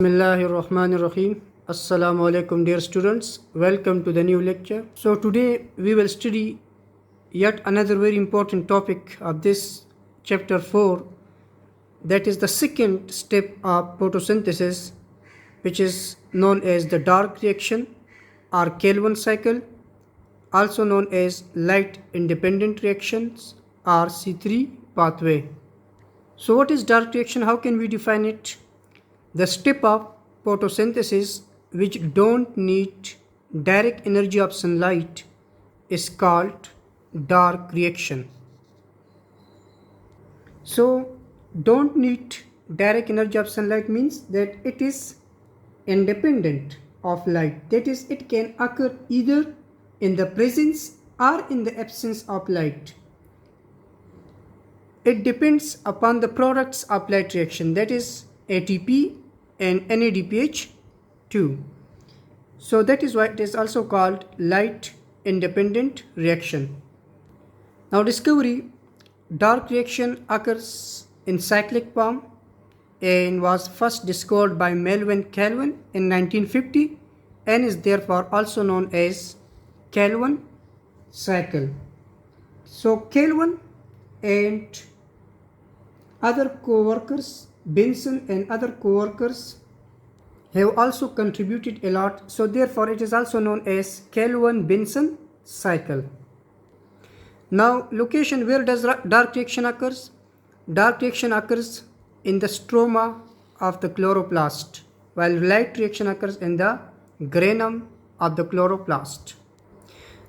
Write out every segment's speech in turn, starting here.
Bismillahirrahmanirrahim. Assalamu alaikum, dear students. Welcome to the new lecture. So today we will study yet another very important topic of this chapter 4, that is the second step of photosynthesis, which is known as the dark reaction or Calvin cycle, also known as light independent reactions or C3 pathway. So what is dark reaction? How can we define it? The step of photosynthesis which don't need direct energy of sunlight is called dark reaction. So don't need direct energy of sunlight means that it is independent of light. That is, it can occur either in the presence or in the absence of light. It depends upon the products of light reaction, that is ATP and NADPH2. So that is why it is also called light independent reaction. Now discovery, dark reaction occurs in cyclic form and was first discovered by Melvin Calvin in 1950 and is therefore also known as Calvin cycle. So Calvin and other co-workers, Benson and other co-workers, have also contributed a lot, so therefore it is also known as Calvin-Benson cycle. Now location, where does dark reaction occurs? Dark reaction occurs in the stroma of the chloroplast, while light reaction occurs in the granum of the chloroplast.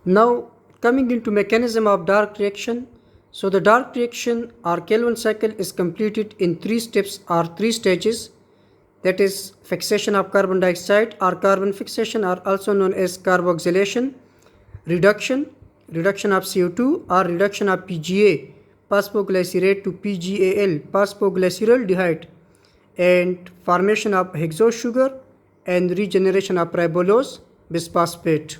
Now coming into mechanism of dark reaction. So the dark reaction or Calvin cycle is completed in 3 steps or 3 stages, that is fixation of carbon dioxide or carbon fixation, or also known as carboxylation, reduction of CO2 or reduction of PGA, phosphoglycerate, to PGAL, phosphoglyceraldehyde, and formation of hexose sugar and regeneration of ribulose bisphosphate.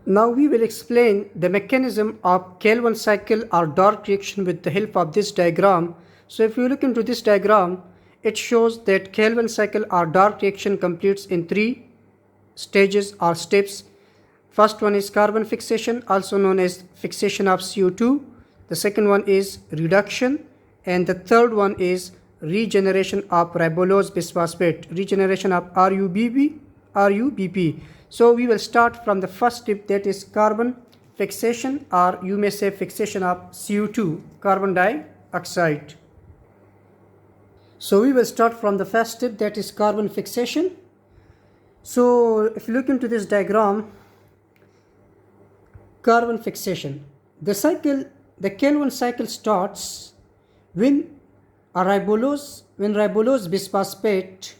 Now we will explain the mechanism of Calvin cycle or dark reaction with the help of this diagram. So if you look into this diagram, it shows that Calvin cycle or dark reaction completes in 3 stages or steps. First one is carbon fixation, also known as fixation of CO2. The second one is reduction, and the third one is regeneration of ribulose bisphosphate, regeneration of RUBP. So we will start from the first step, that is carbon fixation, or you may say fixation of CO2, carbon dioxide. So we will start from the first step, that is carbon fixation. So if you look into this diagram, carbon fixation, the Calvin cycle starts when ribulose bisphosphate,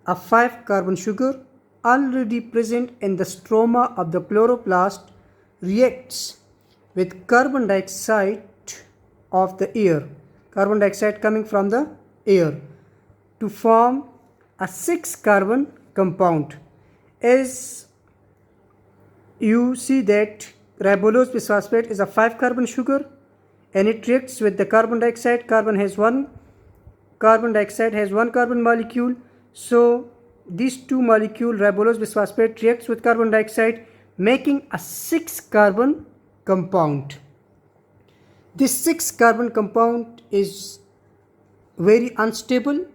a 5 carbon sugar already present in the stroma of the chloroplast, reacts with carbon dioxide of the air, carbon dioxide coming from the air, to form a 6 carbon compound. As you see that ribulose bisphosphate is a 5 carbon sugar and it reacts with the carbon dioxide. Carbon dioxide has 1 carbon molecule. So these 2 molecules, ribulose bisphosphate, reacts with carbon dioxide, making a 6 carbon compound. This 6 carbon compound is very unstable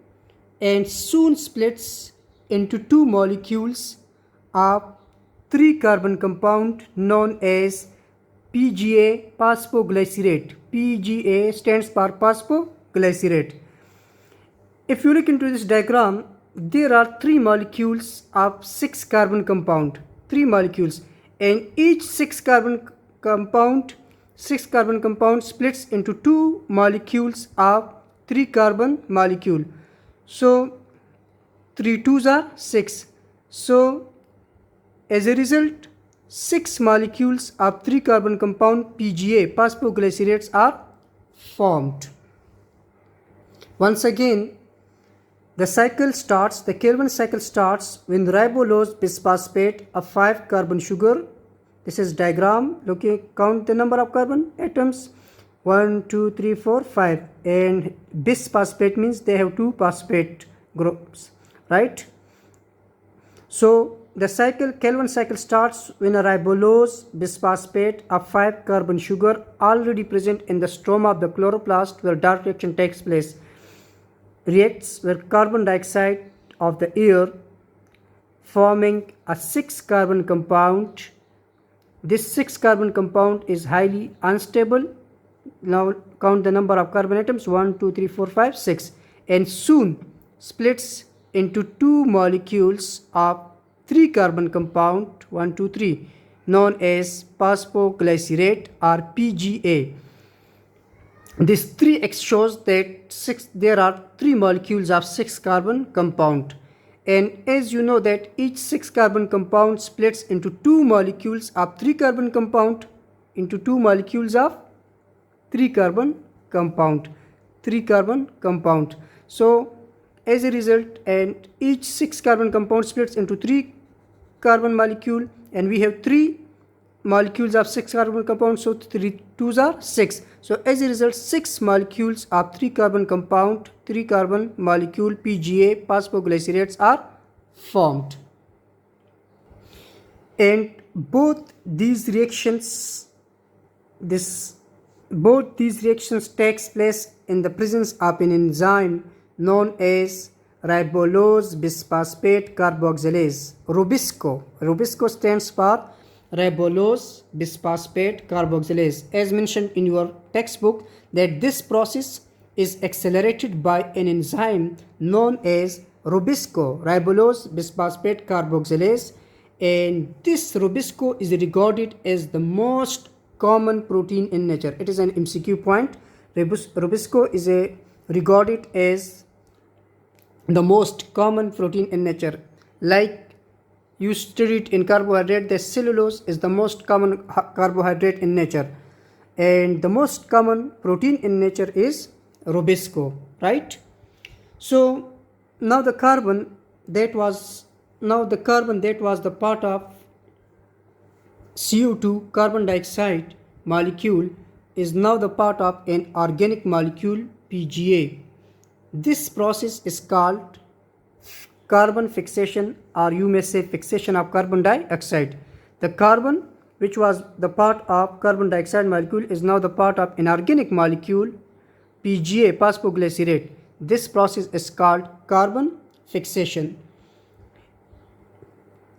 and soon splits into 2 molecules of 3 carbon compound known as PGA, phosphoglycerate. PGA stands for phosphoglycerate. If you look into this diagram, there are 3 molecules of 6 carbon compound, 3 molecules, and each 6 carbon compound splits into 2 molecules of 3 carbon molecule. So 3 2s are 6. So as a result, 6 molecules of 3 carbon compound PGA, phosphoglycerates, are formed. Once again, the Calvin cycle starts when ribulose bisphosphate, a 5 carbon sugar, this is diagram, count the number of carbon atoms, 1, 2, 3, 4, 5. And bisphosphate means they have 2 phosphate groups, right? So the Calvin cycle starts when a ribulose bisphosphate, a 5 carbon sugar already present in the stroma of the chloroplast where dark reaction takes place, reacts with carbon dioxide of the air, forming a 6 carbon compound. This 6 carbon compound is highly unstable. Now count the number of carbon atoms: 1, 2, 3, 4, 5, 6, and soon splits into 2 molecules of 3 carbon compound, 1, 2, 3, known as phosphoglycerate or PGA. This 3x shows that there are 3 molecules of 6 carbon compound. And as you know that each 6 carbon compound splits into 2 molecules of 3 carbon compound into 2 molecules of 3 carbon compound. So as a result, and each 6 carbon compound splits into 3 carbon molecule, and we have 3 molecules of 6 carbon compound, so 3 2s are 6. So as a result, 6 molecules of 3 carbon compound, 3 carbon molecule PGA phosphoglycerates are formed. And both these reactions takes place in the presence of an enzyme known as ribulose bisphosphate carboxylase, Rubisco. Rubisco stands for ribulose bisphosphate carboxylase. As mentioned in your textbook, that this process is accelerated by an enzyme known as Rubisco, ribulose bisphosphate carboxylase, and this Rubisco is regarded as the most common protein in nature. It is an MCQ point. Rubisco is regarded as the most common protein in nature. Like you studied in carbohydrate, the cellulose is the most common carbohydrate in nature, and the most common protein in nature is Rubisco, right? So now the carbon that was the part of CO2, carbon dioxide molecule, is now the part of an organic molecule, PGA. This process is called carbon fixation, or you may say fixation of carbon dioxide. The carbon which was the part of carbon dioxide molecule is now the part of an organic molecule, PGA, phosphoglycerate. This process is called carbon fixation.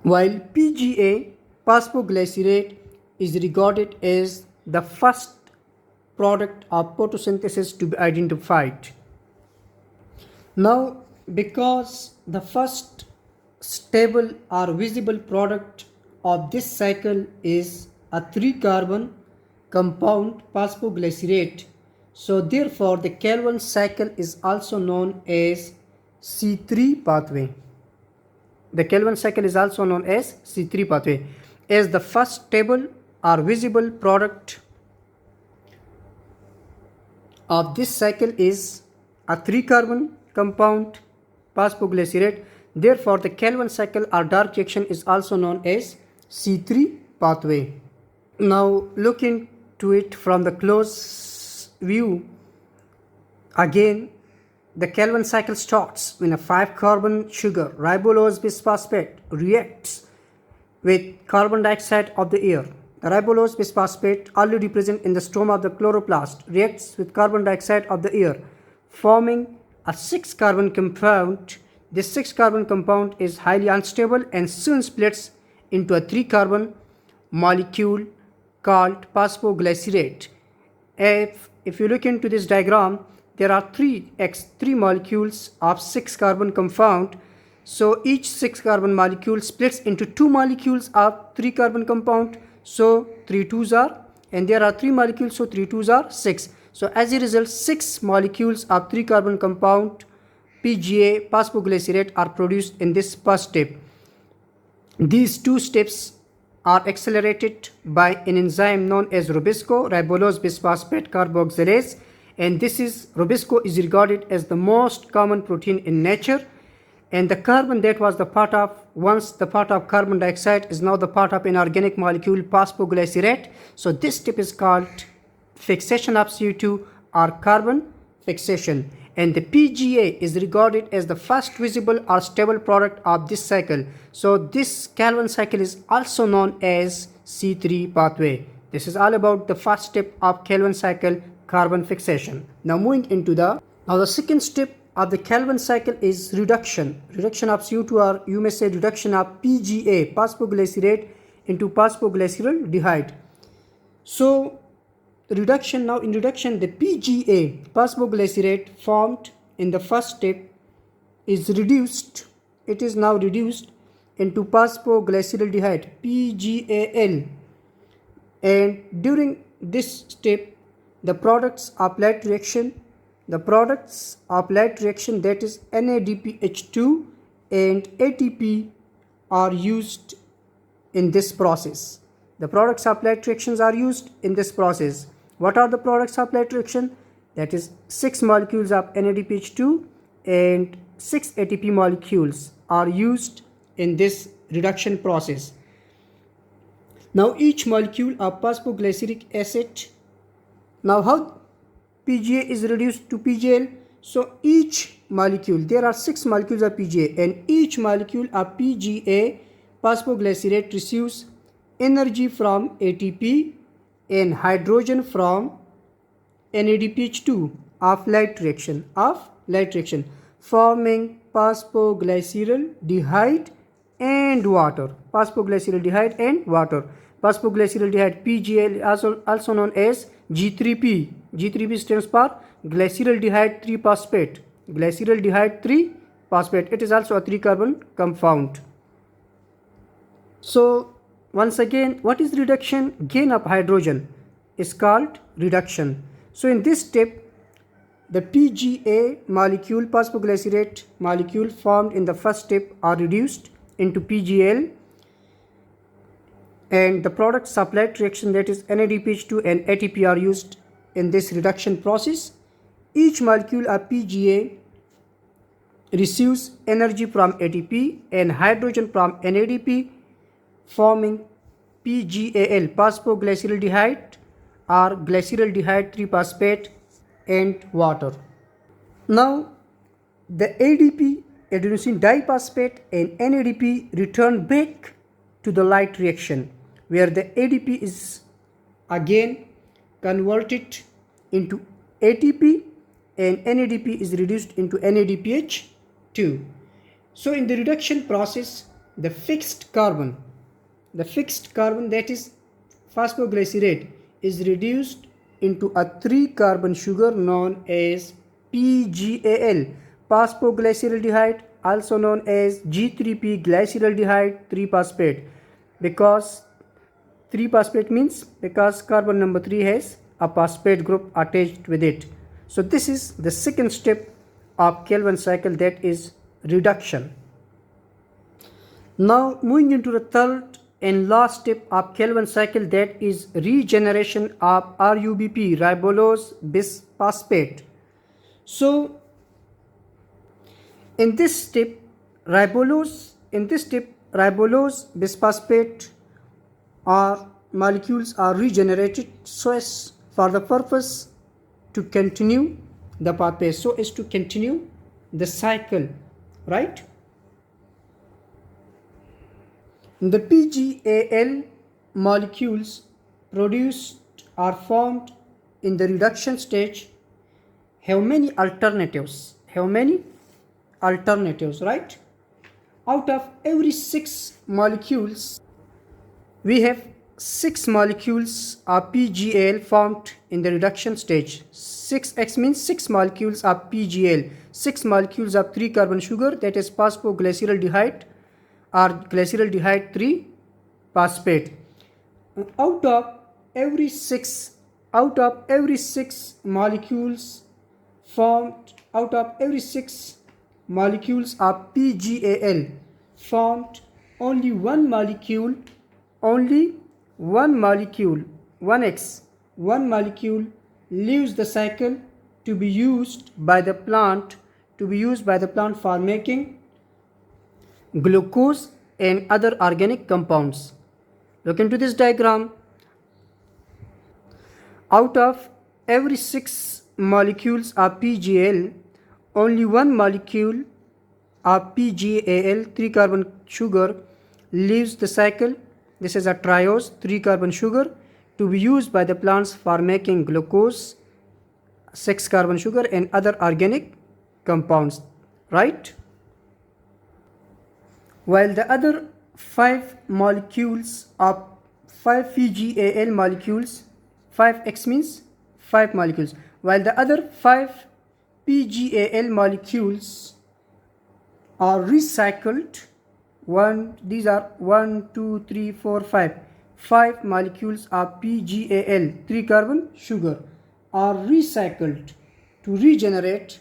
While PGA, phosphoglycerate, is regarded as the first product of photosynthesis to be identified. Now, because the first stable or visible product of this cycle is a 3 carbon compound, phosphoglycerate, so therefore the Calvin cycle is also known as C3 pathway. The Calvin cycle is also known as C3 pathway, as the first stable or visible product of this cycle is a 3 carbon compound, phosphoglycerate. Therefore the Calvin cycle or dark reaction is also known as C3 pathway. Now look into it from the close view. Again, the Calvin cycle starts when a 5 carbon sugar, ribulose bisphosphate, reacts with carbon dioxide of the air. The ribulose bisphosphate, already present in the stroma of the chloroplast, reacts with carbon dioxide of the air, forming a 6 carbon compound. This 6 carbon compound is highly unstable and soon splits into a 3 carbon molecule called phosphoglycerate. If you look into this diagram, there are 3 molecules of 6 carbon compound. So each 6 carbon molecule splits into 2 molecules of 3 carbon compound. So 3 2s are, and there are 3 molecules, so 3 2s are 6. So as a result, 6 molecules of 3 carbon compound, PGA, phosphoglycerate, are produced in this first step. These 2 steps are accelerated by an enzyme known as Rubisco, ribulose bisphosphate carboxylase, and Rubisco is regarded as the most common protein in nature. And the carbon that was once the part of carbon dioxide is now the part of an organic molecule, phosphoglycerate. So this step is called fixation of CO2 or carbon fixation, and the PGA is regarded as the first visible or stable product of this cycle. So this Calvin cycle is also known as C3 pathway. This is all about the first step of Calvin cycle, carbon fixation. Now the second step of the Calvin cycle is reduction of CO2, or you may say reduction of PGA, phosphoglycerate, into phosphoglyceraldehyde. So in reduction, the PGA, phosphoglycerate, formed in the first step is reduced. It is now reduced into phosphoglyceraldehyde, PGAL, and during this step the products of light reaction, that is NADPH2 and ATP, are used in this process. The products of light reactions are used in this process. What are the products of light reaction? That is 6 molecules of NADPH2 and 6 ATP molecules are used in this reduction process. Now each molecule of phosphoglyceric acid, now how PGA is reduced to PGL? So each molecule, there are 6 molecules of PGA, and each molecule of PGA, phosphoglycerate, receives energy from ATP and hydrogen from NADPH2 of light reaction, forming phosphoglyceraldehyde and water. Phosphoglyceraldehyde PGL, also known as G3P. G3P stands for glyceraldehyde 3-phosphate. It is also a 3-carbon compound. So once again, what is reduction? Gain of hydrogen is called reduction. So in this step, the PGA molecule, phosphoglycerate molecule formed in the first step, are reduced into PGL, and the products of light reaction, that is NADPH2 and ATP, are used in this reduction process. Each molecule of PGA receives energy from ATP and hydrogen from NADP, forming PGAL, phosphoglyceraldehyde or glyceraldehyde 3-phosphate, and water. Now the ADP, adenosine diphosphate, and NADP return back to the light reaction, where the ADP is again converted into ATP and NADP is reduced into NADPH2. So in the reduction process, the fixed carbon, that is phosphoglycerate, is reduced into a 3-carbon sugar known as PGAL, phosphoglyceraldehyde, also known as G3P, glyceraldehyde 3-phosphate, because 3-phosphate means because carbon number 3 has a phosphate group attached with it. So this is the second step of Calvin cycle, that is reduction. Now moving into the third and last step of Calvin cycle, that is regeneration of RUBP, ribulose bisphosphate. So in this step ribulose bisphosphate or molecules are regenerated so as for the purpose to continue the pathway, so as to continue the cycle, right? The PGAL molecules produced or formed in the reduction stage have many alternatives, right? Out of every 6 molecules, we have 6 molecules of PGAL formed in the reduction stage. 6x means 6 molecules of PGAL, 6 molecules of 3-carbon sugar, that is phosphoglyceraldehyde or glyceraldehyde 3-phosphate. Out of every 6 molecules formed, out of every 6 molecules of PGAL formed, only one molecule, 1x leaves the cycle to be used by the plant for making glucose and other organic compounds. Look into this diagram. Out of every 6 molecules of PGL, only one molecule of PGAL 3 carbon sugar leaves the cycle. This is a triose 3 carbon sugar to be used by the plants for making glucose, 6 carbon sugar and other organic compounds, right? While the other 5 molecules of 5 PGAL molecules, 5x means 5 molecules, while the other 5 PGAL molecules are recycled. These are 1 2 3 4 5 molecules of PGAL 3 carbon sugar are recycled to regenerate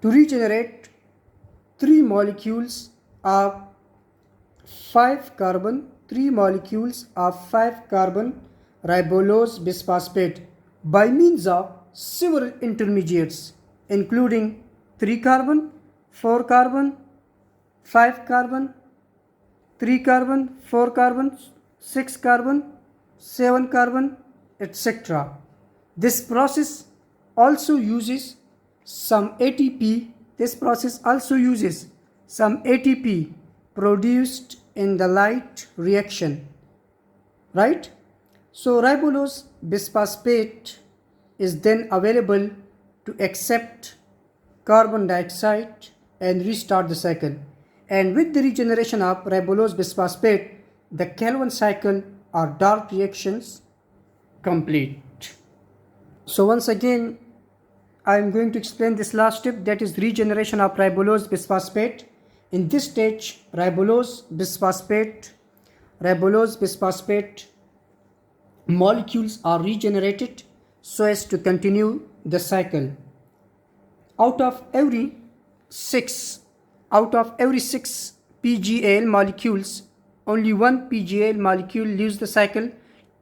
3 molecules of 5 carbon ribulose bisphosphate by means of several intermediates including 3 carbon, 4 carbon, 5 carbon, 3 carbon, 4 carbon, 6 carbon, 7 carbon, etc. This process also uses some ATP. This process also uses some ATP produced in the light reaction, right? So ribulose bisphosphate is then available to accept carbon dioxide and restart the cycle. And with the regeneration of ribulose bisphosphate, the Calvin cycle or dark reactions complete. So once again, I am going to explain this last step, that is regeneration of ribulose bisphosphate. In this stage, ribulose bisphosphate molecules are regenerated so as to continue the cycle. Out of every 6 PGAL molecules, only one PGAL molecule leaves the cycle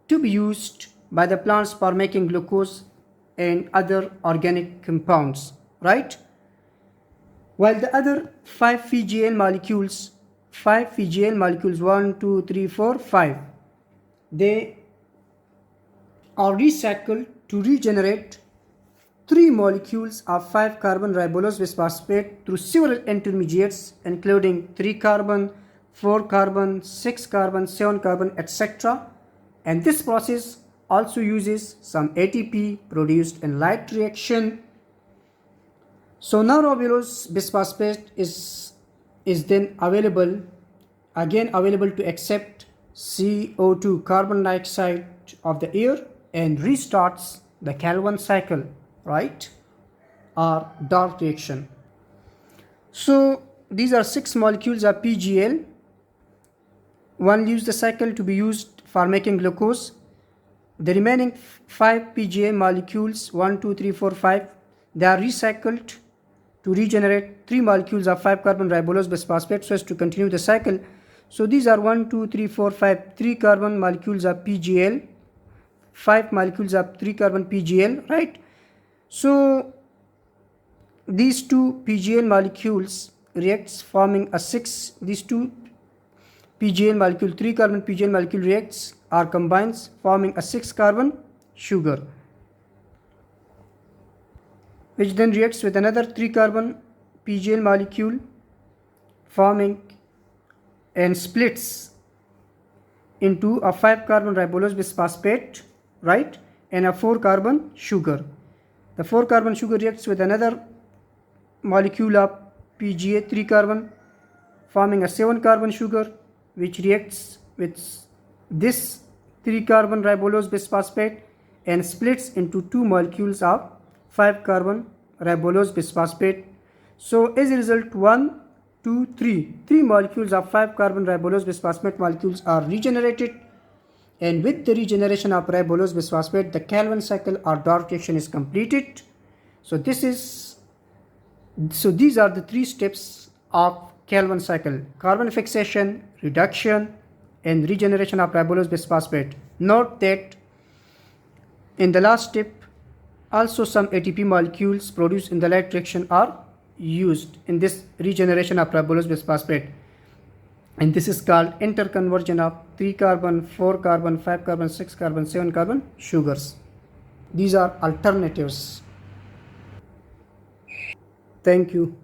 to be used by the plants for making glucose and other organic compounds, right? While the other 5 PGAL molecules, 1 2 3 4 5, they are recycled to regenerate 3 molecules of 5 carbon ribulose bisphosphate through several intermediates including 3 carbon, 4 carbon, 6 carbon, 7 carbon, etc. And this process also uses some ATP produced in light reaction. So now ribulose bisphosphate is then available to accept CO2, carbon dioxide of the air, and restarts the Calvin cycle, right, or dark reaction. So these are 6 molecules of PGL. One leaves the cycle to be used for making glucose. The remaining 5 PGA molecules, 1 2 3 4 5, they are recycled to regenerate 3 molecules of 5 carbon ribulose bisphosphate so as to continue the cycle. So these are 1 2 3 4 5 3 carbon molecules of PGL, 5 molecules of 3 carbon PGL, right? So these 2 PGL molecules reacts forming a 6. These 2 PGL molecule, 3 carbon PGL molecule reacts or combines forming a 6 carbon sugar, which then reacts with another 3 carbon PGL molecule forming and splits into a 5 carbon ribulose bisphosphate, right, and a 4 carbon sugar. The 4 carbon sugar reacts with another molecule of PGA 3 carbon forming a 7 carbon sugar, which reacts with this 3 carbon ribulose bisphosphate and splits into 2 molecules of 5 carbon ribulose bisphosphate. So as a result, 1 2 3 molecules of 5 carbon ribulose bisphosphate molecules are regenerated, and with the regeneration of ribulose bisphosphate, the Calvin cycle or dark reaction is completed. So these are the 3 steps of Calvin cycle: carbon fixation, reduction, and regeneration of ribulose bisphosphate. Note that in the last step also some ATP molecules produced in the light reaction are used in this regeneration of ribulose bisphosphate. and this is called interconversion of 3 carbon, 4 carbon, 5 carbon, 6 carbon, 7 carbon sugars. These are alternatives. Thank you.